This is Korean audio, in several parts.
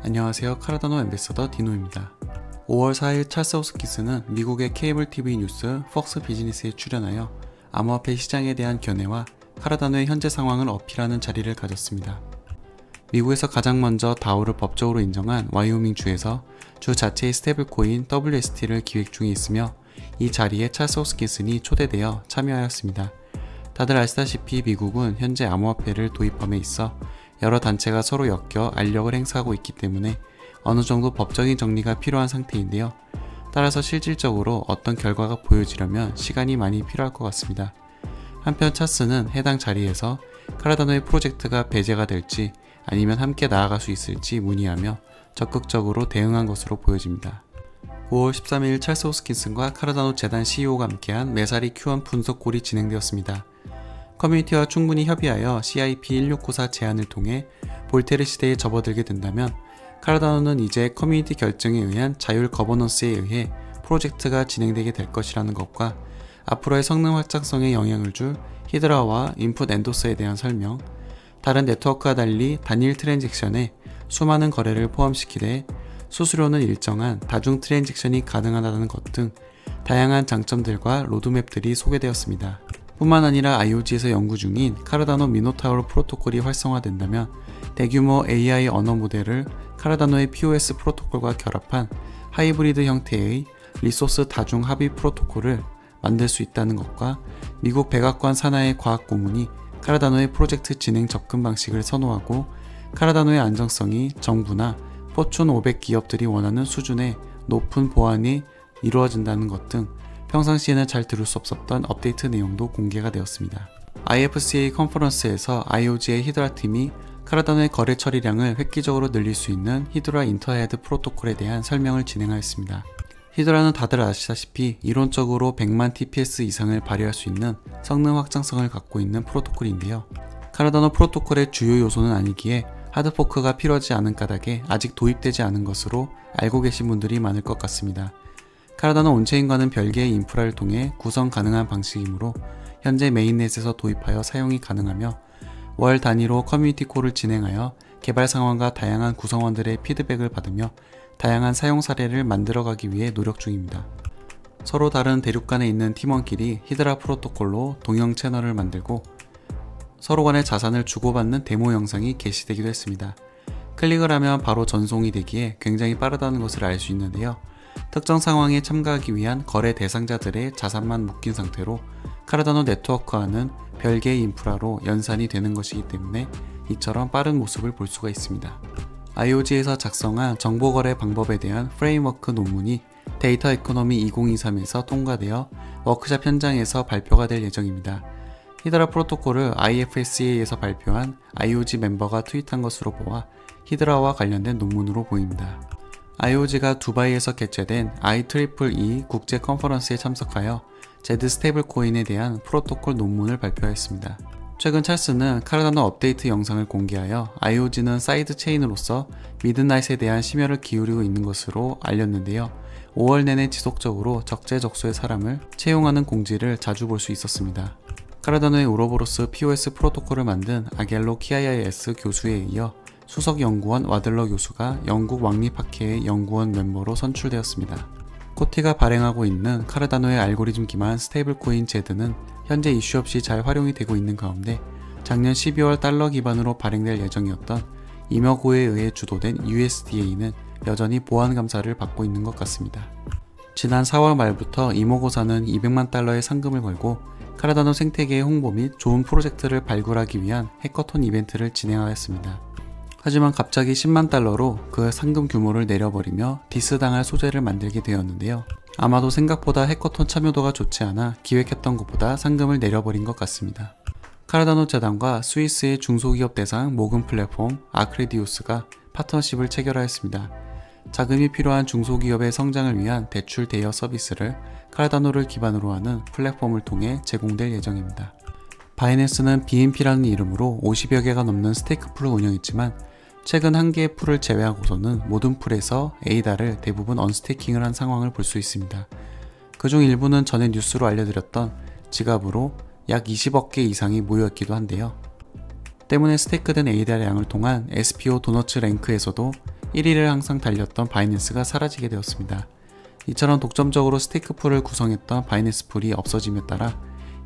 안녕하세요. 카르다노 앰베서더 디노입니다. 5월 4일 찰스 호스키스는 미국의 케이블 TV 뉴스 폭스 비즈니스에 출연하여 암호화폐 시장에 대한 견해와 카르다노의 현재 상황을 어필하는 자리를 가졌습니다. 미국에서 가장 먼저 다오를 법적으로 인정한 와이오밍주에서 주 자체의 스테이블코인 WST를 기획 중에 있으며 이 자리에 찰스 호스킨슨이 초대되어 참여하였습니다. 다들 아시다시피 미국은 현재 암호화폐를 도입함에 있어 여러 단체가 서로 엮여 알력을 행사하고 있기 때문에 어느 정도 법적인 정리가 필요한 상태인데요. 따라서 실질적으로 어떤 결과가 보여지려면 시간이 많이 필요할 것 같습니다. 한편 찰스는 해당 자리에서 카르다노의 프로젝트가 배제가 될지 아니면 함께 나아갈 수 있을지 문의하며 적극적으로 대응한 것으로 보여집니다. 5월 13일 찰스 호스킨슨과 카르다노 재단 CEO가 함께한 메사리 Q1 분석콜이 진행되었습니다. 커뮤니티와 충분히 협의하여 CIP1694 제안을 통해 볼테르 시대에 접어들게 된다면 카르다노는 이제 커뮤니티 결정에 의한 자율 거버넌스에 의해 프로젝트가 진행되게 될 것이라는 것과 앞으로의 성능 확장성에 영향을 줄 히드라와 인풋 엔도스에 대한 설명, 다른 네트워크와 달리 단일 트랜잭션에 수많은 거래를 포함시키되 수수료는 일정한 다중 트랜잭션이 가능하다는 것 등 다양한 장점들과 로드맵들이 소개되었습니다. 뿐만 아니라 IOG에서 연구 중인 카르다노 미노타우로 프로토콜이 활성화된다면 대규모 AI 언어 모델을 카르다노의 POS 프로토콜과 결합한 하이브리드 형태의 리소스 다중 합의 프로토콜을 만들 수 있다는 것과 미국 백악관 산하의 과학 고문이 카르다노의 프로젝트 진행 접근 방식을 선호하고 카르다노의 안정성이 정부나 포춘 500 기업들이 원하는 수준의 높은 보안이 이루어진다는 것 등 평상시에는 잘 들을 수 없었던 업데이트 내용도 공개가 되었습니다. IFCA 컨퍼런스에서 IOG의 히드라 팀이 카르다노의 거래 처리량을 획기적으로 늘릴 수 있는 히드라 인터헤드 프로토콜에 대한 설명을 진행하였습니다. 히드라는 다들 아시다시피 이론적으로 100만 TPS 이상을 발휘할 수 있는 성능 확장성을 갖고 있는 프로토콜인데요. 카르다노 프로토콜의 주요 요소는 아니기에 하드포크가 필요하지 않은 까닭에 아직 도입되지 않은 것으로 알고 계신 분들이 많을 것 같습니다. 카르다노 온체인과는 별개의 인프라를 통해 구성 가능한 방식이므로 현재 메인넷에서 도입하여 사용이 가능하며 월 단위로 커뮤니티 콜을 진행하여 개발 상황과 다양한 구성원들의 피드백을 받으며 다양한 사용 사례를 만들어가기 위해 노력 중입니다. 서로 다른 대륙간에 있는 팀원끼리 히드라 프로토콜로 동영 채널을 만들고 서로 간의 자산을 주고받는 데모 영상이 게시되기도 했습니다. 클릭을 하면 바로 전송이 되기에 굉장히 빠르다는 것을 알 수 있는데요. 특정 상황에 참가하기 위한 거래 대상자들의 자산만 묶인 상태로 카르다노 네트워크와는 별개의 인프라로 연산이 되는 것이기 때문에 이처럼 빠른 모습을 볼 수가 있습니다. IOG에서 작성한 정보거래 방법에 대한 프레임워크 논문이 데이터 에코노미 2023에서 통과되어 워크샵 현장에서 발표가 될 예정입니다. 히드라 프로토콜을 IFSCA에서 발표한 IOG 멤버가 트윗한 것으로 보아 히드라와 관련된 논문으로 보입니다. IOG가 두바이에서 개최된 IEEE 국제 컨퍼런스에 참석하여 제드 스테이블코인에 대한 프로토콜 논문을 발표하였습니다. 최근 찰스는 카르다노 업데이트 영상을 공개하여 IOG는 사이드 체인으로서 미드나잇에 대한 심혈을 기울이고 있는 것으로 알렸는데요. 5월 내내 지속적으로 적재적소의 사람을 채용하는 공지를 자주 볼 수 있었습니다. 카르다노의 우로보로스 POS 프로토콜을 만든 아겔로 KIIS 교수에 이어 수석 연구원 와들러 교수가 영국 왕립학회의 연구원 멤버로 선출되었습니다. 코티가 발행하고 있는 카르다노의 알고리즘 기반 스테이블코인 제드는 현재 이슈 없이 잘 활용이 되고 있는 가운데 작년 12월 달러 기반으로 발행될 예정이었던 이머고에 의해 주도된 USDA는 여전히 보안 감사를 받고 있는 것 같습니다. 지난 4월 말부터 이모고사는 200만 달러의 상금을 걸고 카르다노 생태계의 홍보 및 좋은 프로젝트를 발굴하기 위한 해커톤 이벤트를 진행하였습니다. 하지만 갑자기 10만 달러로 그 상금 규모를 내려버리며 디스당할 소재를 만들게 되었는데요. 아마도 생각보다 해커톤 참여도가 좋지 않아 기획했던 것보다 상금을 내려버린 것 같습니다. 카르다노 재단과 스위스의 중소기업 대상 모금 플랫폼 아크레디우스가 파트너십을 체결하였습니다. 자금이 필요한 중소기업의 성장을 위한 대출 대여 서비스를 카르다노를 기반으로 하는 플랫폼을 통해 제공될 예정입니다. 바이낸스는 BNP라는 이름으로 50여 개가 넘는 스테이크 풀을 운영했지만 최근 한 개의 풀을 제외하고서는 모든 풀에서 ADA를 대부분 언스테이킹을 한 상황을 볼 수 있습니다. 그중 일부는 전에 뉴스로 알려드렸던 지갑으로 약 20억 개 이상이 모여있기도 한데요. 때문에 스테이크된 ADA량을 통한 SPO 도너츠 랭크에서도 1위를 항상 달렸던 바이낸스가 사라지게 되었습니다. 이처럼 독점적으로 스테이크 풀을 구성했던 바이낸스 풀이 없어짐에 따라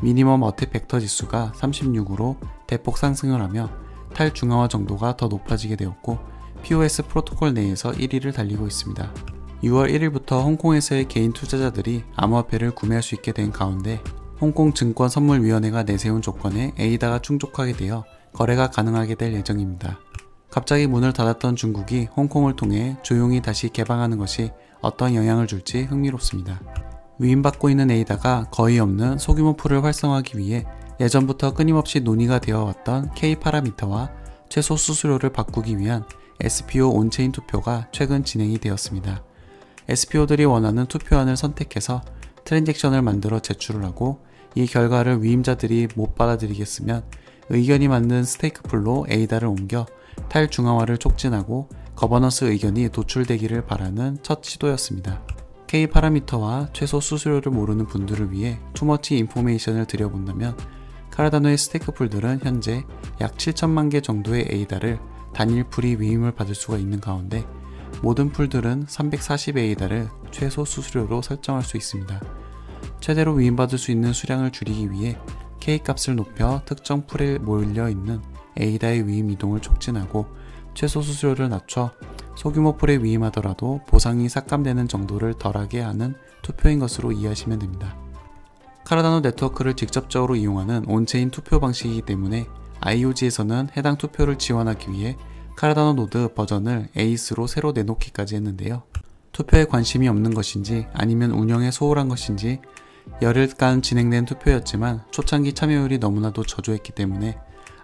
미니멈 어택 벡터 지수가 36으로 대폭 상승을 하며 탈중앙화 정도가 더 높아지게 되었고 POS 프로토콜 내에서 1위를 달리고 있습니다. 6월 1일부터 홍콩에서의 개인 투자자들이 암호화폐를 구매할 수 있게 된 가운데 홍콩 증권선물위원회가 내세운 조건에 에이다가 충족하게 되어 거래가 가능하게 될 예정입니다. 갑자기 문을 닫았던 중국이 홍콩을 통해 조용히 다시 개방하는 것이 어떤 영향을 줄지 흥미롭습니다. 위임받고 있는 에이다가 거의 없는 소규모 풀을 활성화하기 위해 예전부터 끊임없이 논의가 되어 왔던 K 파라미터와 최소 수수료를 바꾸기 위한 SPO 온체인 투표가 최근 진행이 되었습니다. SPO들이 원하는 투표안을 선택해서 트랜잭션을 만들어 제출을 하고 이 결과를 위임자들이 못 받아들이겠으면 의견이 맞는 스테이크 풀로 에이다를 옮겨 탈중앙화를 촉진하고 거버넌스 의견이 도출되기를 바라는 첫 시도였습니다. K 파라미터와 최소 수수료를 모르는 분들을 위해 투머치 인포메이션을 드려본다면 카르다노의 스테이크 풀들은 현재 약 7천만 개 정도의 에이다를 단일 풀이 위임을 받을 수가 있는 가운데 모든 풀들은 340 에이다를 최소 수수료로 설정할 수 있습니다. 최대로 위임받을 수 있는 수량을 줄이기 위해 K 값을 높여 특정 풀에 몰려있는 에이다의 위임 이동을 촉진하고 최소 수수료를 낮춰 소규모 풀에 위임하더라도 보상이 삭감되는 정도를 덜하게 하는 투표인 것으로 이해하시면 됩니다. 카르다노 네트워크를 직접적으로 이용하는 온체인 투표 방식이기 때문에 IOG에서는 해당 투표를 지원하기 위해 카르다노 노드 버전을 에이스로 새로 내놓기까지 했는데요. 투표에 관심이 없는 것인지 아니면 운영에 소홀한 것인지 열흘간 진행된 투표였지만 초창기 참여율이 너무나도 저조했기 때문에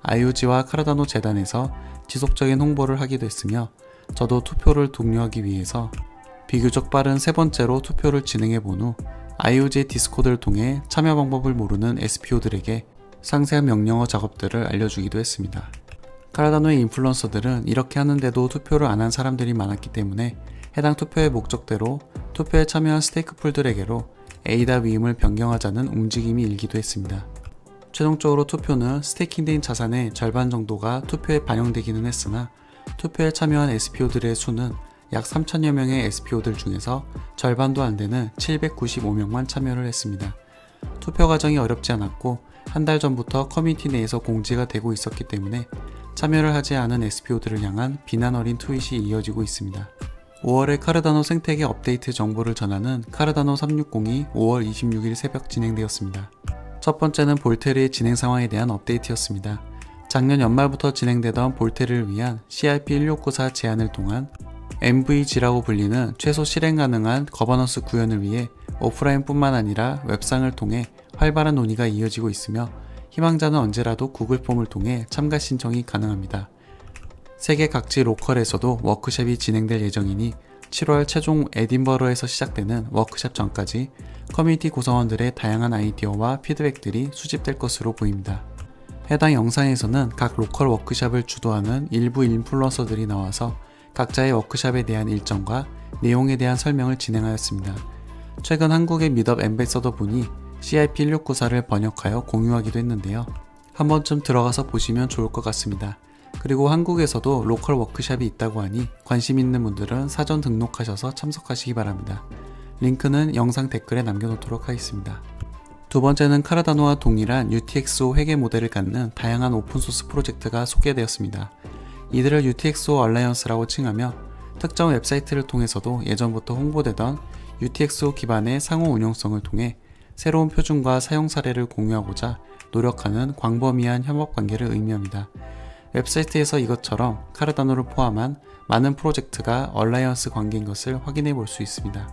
IOG와 카르다노 재단에서 지속적인 홍보를 하기도 했으며 저도 투표를 독려하기 위해서 비교적 빠른 세 번째로 투표를 진행해 본 후 IOG의 디스코드를 통해 참여 방법을 모르는 SPO들에게 상세한 명령어 작업들을 알려주기도 했습니다. 카르다노의 인플루언서들은 이렇게 하는데도 투표를 안 한 사람들이 많았기 때문에 해당 투표의 목적대로 투표에 참여한 스테이크 풀들에게로 에이다 위임을 변경하자는 움직임이 일기도 했습니다. 최종적으로 투표는 스테이킹된 자산의 절반 정도가 투표에 반영되기는 했으나 투표에 참여한 SPO들의 수는 약 3천여 명의 SPO들 중에서 절반도 안 되는 795명만 참여를 했습니다. 투표 과정이 어렵지 않았고 한 달 전부터 커뮤니티 내에서 공지가 되고 있었기 때문에 참여를 하지 않은 SPO들을 향한 비난 어린 트윗이 이어지고 있습니다. 5월에 카르다노 생태계 업데이트 정보를 전하는 카르다노 360이 5월 26일 새벽 진행되었습니다. 첫 번째는 볼테르의 진행 상황에 대한 업데이트였습니다. 작년 연말부터 진행되던 볼테르를 위한 CIP1694 제안을 통한 MVG라고 불리는 최소 실행 가능한 거버넌스 구현을 위해 오프라인뿐만 아니라 웹상을 통해 활발한 논의가 이어지고 있으며 희망자는 언제라도 구글 폼을 통해 참가 신청이 가능합니다. 세계 각지 로컬에서도 워크숍이 진행될 예정이니 7월 최종 에딘버러에서 시작되는 워크숍 전까지 커뮤니티 구성원들의 다양한 아이디어와 피드백들이 수집될 것으로 보입니다. 해당 영상에서는 각 로컬 워크숍을 주도하는 일부 인플루언서들이 나와서 각자의 워크숍에 대한 일정과 내용에 대한 설명을 진행하였습니다. 최근 한국의 미덥 앰베서더 분이 CIP1694를 번역하여 공유하기도 했는데요. 한 번쯤 들어가서 보시면 좋을 것 같습니다. 그리고 한국에서도 로컬 워크숍이 있다고 하니 관심 있는 분들은 사전 등록하셔서 참석하시기 바랍니다. 링크는 영상 댓글에 남겨놓도록 하겠습니다. 두 번째는 카르다노와 동일한 UTXO 회계 모델을 갖는 다양한 오픈소스 프로젝트가 소개되었습니다. 이들을 UTXO 얼라이언스라고 칭하며 특정 웹사이트를 통해서도 예전부터 홍보되던 UTXO 기반의 상호 운용성을 통해 새로운 표준과 사용 사례를 공유하고자 노력하는 광범위한 협업관계를 의미합니다. 웹사이트에서 이것처럼 카르다노를 포함한 많은 프로젝트가 얼라이언스 관계인 것을 확인해 볼 수 있습니다.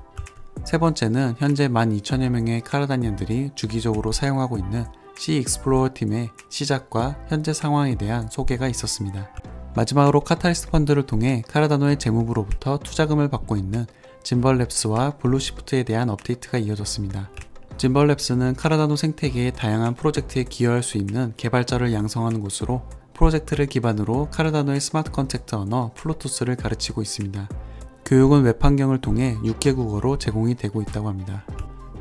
세 번째는 현재 12,000여 명의 카르다니안들이 주기적으로 사용하고 있는 C-Explorer 팀의 시작과 현재 상황에 대한 소개가 있었습니다. 마지막으로 카타리스트 펀드를 통해 카르다노의 재무부로부터 투자금을 받고 있는 짐벌랩스와 블루시프트에 대한 업데이트가 이어졌습니다. 짐벌랩스는 카르다노 생태계의 다양한 프로젝트에 기여할 수 있는 개발자를 양성하는 곳으로 프로젝트를 기반으로 카르다노의 스마트 컨택트 언어 플루토스를 가르치고 있습니다. 교육은 웹 환경을 통해 6개국어로 제공이 되고 있다고 합니다.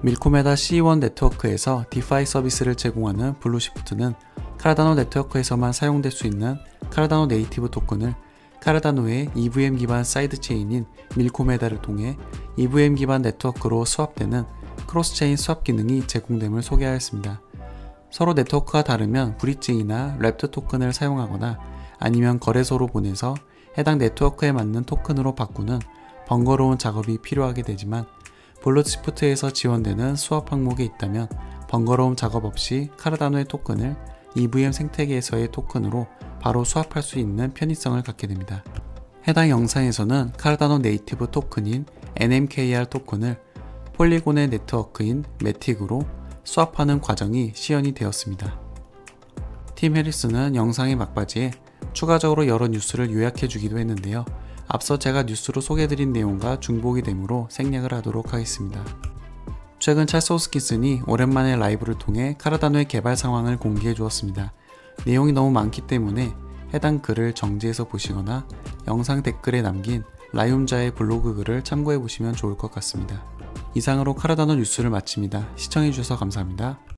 밀코메다 C1 네트워크에서 디파이 서비스를 제공하는 블루시프트는 카르다노 네트워크에서만 사용될 수 있는 카르다노 네이티브 토큰을 카르다노의 EVM 기반 사이드체인인 밀코메다를 통해 EVM 기반 네트워크로 스왑되는 크로스체인 스왑 기능이 제공됨을 소개하였습니다. 서로 네트워크가 다르면 브릿징이나 랩트 토큰을 사용하거나 아니면 거래소로 보내서 해당 네트워크에 맞는 토큰으로 바꾸는 번거로운 작업이 필요하게 되지만 블루치프트에서 지원되는 스왑 항목에 있다면 번거로움 작업 없이 카르다노의 토큰을 EVM 생태계에서의 토큰으로 바로 스왑할 수 있는 편의성을 갖게 됩니다. 해당 영상에서는 카르다노 네이티브 토큰인 NMKR 토큰을 폴리곤의 네트워크인 매틱으로 스왑하는 과정이 시연이 되었습니다. 팀 해리스는 영상의 막바지에 추가적으로 여러 뉴스를 요약해 주기도 했는데요. 앞서 제가 뉴스로 소개해드린 내용과 중복이 되므로 생략을 하도록 하겠습니다. 최근 찰스 호스킨슨이 오랜만에 라이브를 통해 카르다노의 개발 상황을 공개해 주었습니다. 내용이 너무 많기 때문에 해당 글을 정지해서 보시거나 영상 댓글에 남긴 라이움자의 블로그 글을 참고해 보시면 좋을 것 같습니다. 이상으로 카르다노 뉴스를 마칩니다. 시청해 주셔서 감사합니다.